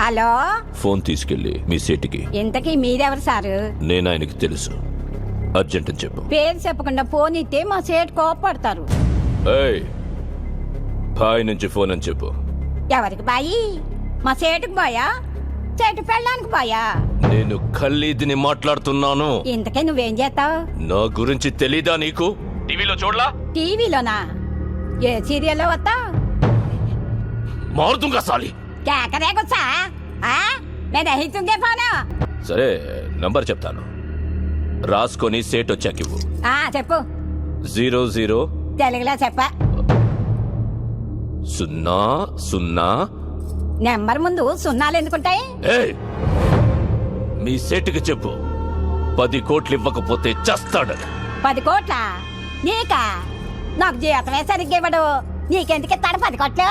Hello, phone తీసుకెళ్ళి మీ సేటికి. ఇంతకీ మీరెవరు సారు? నేను ఆయనకి తెలుసు, అర్జెంట్ అని చెప్పు. పేరు చెప్పకుండా ఫోన్ ఇస్తే మా సేటు కోపడతారు. ఏయ్, బాయ్ నుంచి ఫోన్ అని చెప్పు. ఎవరికి బాయి? మా సేటుకు బాయా, సేటు పెళ్ళానికి బాయా? నేను ఖల్లీదిని మాట్లాడుతున్నాను. ఇంతకే నువ్వేం చేస్తావు? నా గురించి తెలీదా నీకు? టీవీలో చూడలా? టీవీలోనా? ఏ సీరియల్లో వస్తావు? మారుతుంగా సాలి. కేకరే గుచ్చా? నేను అహితుంగే ఫోను. సరే, నంబర్ చెప్తాను, రాసుకొని సేట్ వచ్చాకివ్వు. చెప్పు. 00 తెలుగులో చెప్ప. 00. నెంబర్ ముందు సున్నాలు ఎందుకుంటాయి? ఏయ్, మీ సేటుకి చెప్పు 10 కోట్లు ఇవ్వకపోతే చస్తాడని. 10 కోట్ల? నీకా? నాకు జీవితమే సరిగ్గా ఇవ్వడు. నీకెందుకు ఇస్తాడు 10 కోట్లు?